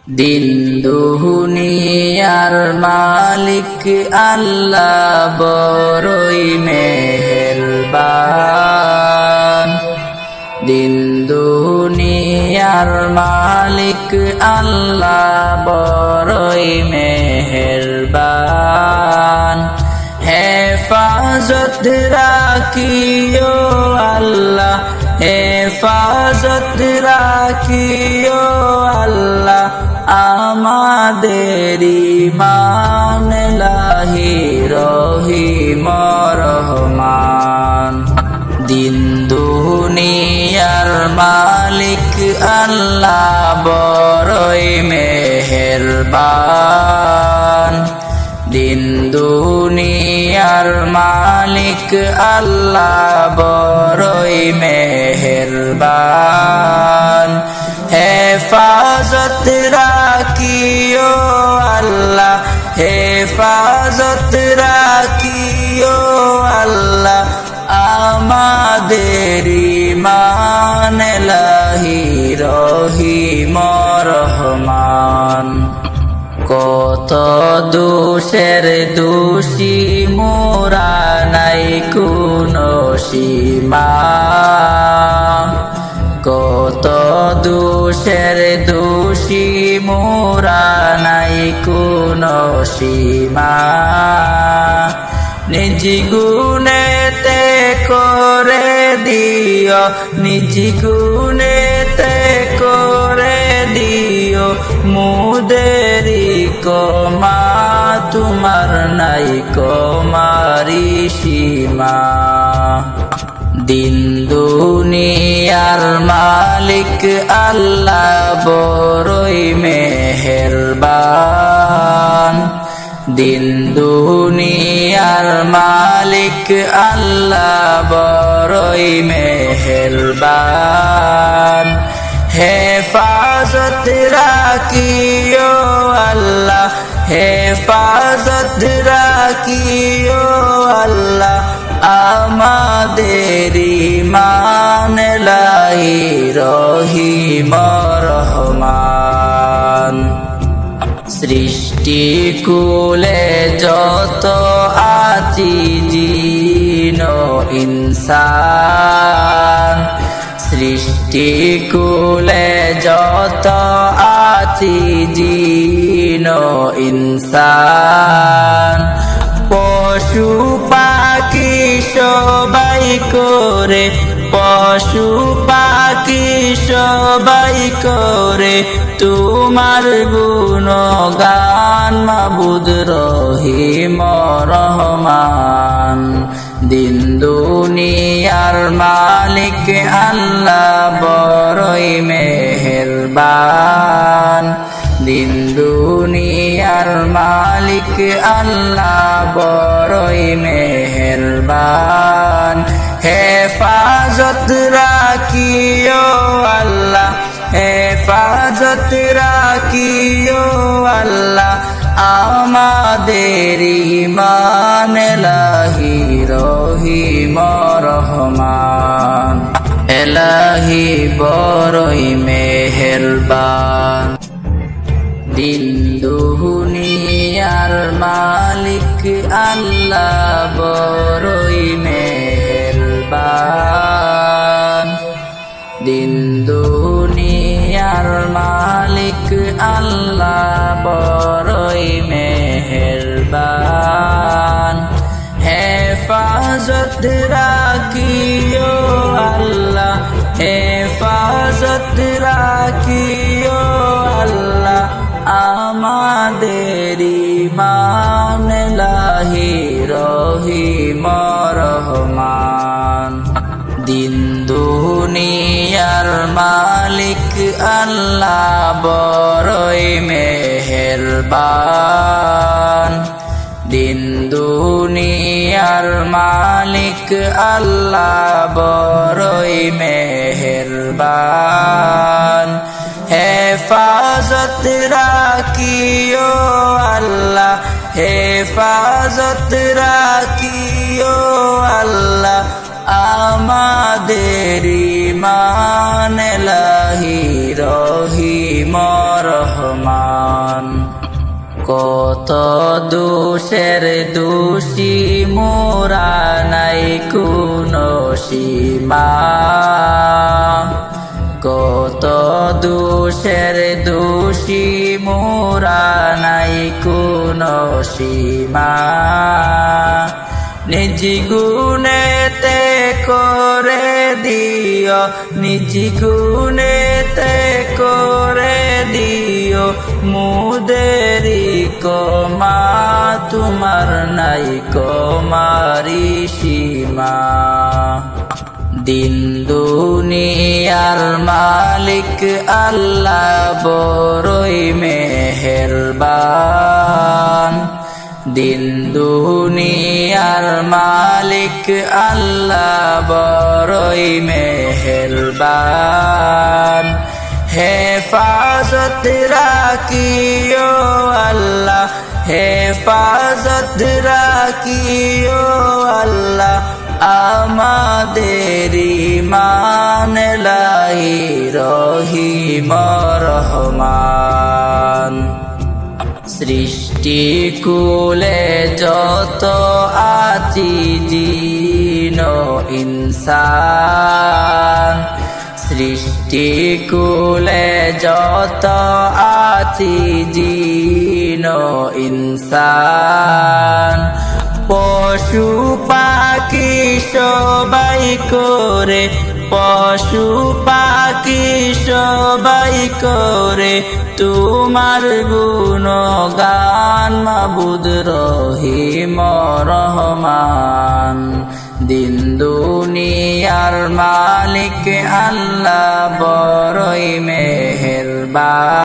দিন দুনিয়ার মালিক আল্লাহ বড়ই মেহেরবান। দিন দুনিয়ার মালিক আল্লাহ বড়ই মেহেরবান। হেফাজত রাখিও আল্লাহ, হেফাজত রাখিও আল্লাহ আমাদের ঈমান লাহি রহিম রহমান। দিন দুনিয়ার মালিক আল্লাহ বড়ই মেহেরবান। দিন দুনিয়ার মালিক আল্লাহ বড়ই মেহেরবান। হেফাজত রাখিও আল্লাহ, হেফাজত রাখিও আল্লাহ আমাদের ঈমান লাহি রহিম রহমান। কত দোষের দোষী মোরা নাই কোনো সীমা, কত দোষের দোষী মোরা নাই কোনো সীমা। নিজ গুণেতে করে দিও, নিজ গুণেতে করে দিও মুদেরি কমা, তোমার নাই কমারি সীমা। দিন দুনিয়ার মালিক আল্লাহ বড়ই মেহেরবান। দিন দুনিয়ার মালিক আল্লাহ বড়ই মেহেরবান। হেফাজত রাখিও আল্লাহ, হেফাজত রাখিও আল্লাহ আমাদের ঈমান লাহি রহিম রহমান। সৃষ্টি কুলে যত আছি জিন ইনসান, সৃষ্টি কুলে যত আছি জিন ইনসান। পশু পাখি সবাই করে, পশু পাখি সবাই করে তোমার গুণগান মাবুদ রহিম রহমান। দিন দুনিয়ার মালিক আল্লাহ বড়ই মেহেরবান। দিন দুনিয়ার মালিক আল্লাহ বড়ই মেহেরবান। হেফাজত রাখিও আল্লাহ, হেফাজত রাখিও আল্লাহ আমাদের ঈমান লাহি রহিম রহমান। এলাহি বড়ই মেহেরবান। দিন দুনিয়ার মালিক আল্লাহ বড়ই মেহেরবান। দিন দুনিয়ার মালিক আল্লাহ বড়ই মেহেরবান। হেফাজত রাখিও আল্লাহ, হেফাজত রাখিও আল্লাহ আমাদের ঈমান লাহি রহিম রহমান। দিন দুনিয়ার মালিক আল্লাহ বড়ই মেহেরবান। দিন দুনিয়ার মালিক আল্লাহ বড়ই মেহেরবান। হেফাজত রাখিও আল্লাহ, হেফাজত রাখিও আল্লাহ আমাদের ঈমান লাহি রহিম রহমান। রহমান। কত দোষের দোষী মোরা নাই কোনো সীমা, কত দোষের দোষী মোরা নাই কোনো সীমা। নিজ গুণেতে করে দিও, নিজ গুণেতে করে দিও মুদেরি কমা, তোমার নাই কমারি সীমা। দিন দুনিয়ার মালিক আল্লাহ বড়ই মেহেরবান, দিন দুনিয়ার মালিক আল্লাহ বড়ই মেহেরবান। হেফাজত রাখিও আল্লাহ, হেফাজত রাখিও আল্লাহ আমাদের ঈমান লাই রহিম রহমান। সৃষ্টি কুলে যত আছি জিন ইনসান, সৃষ্টি কুলে যত আছি জিন ইনসান। পশু পাখি সবাই করে, পশু পাখি সবাই করে তোমার গুণগান মাবুদ রহিম রহমান। দিন দুনিয়ার মালিক আল্লাহ বড়ই মেহেরবান।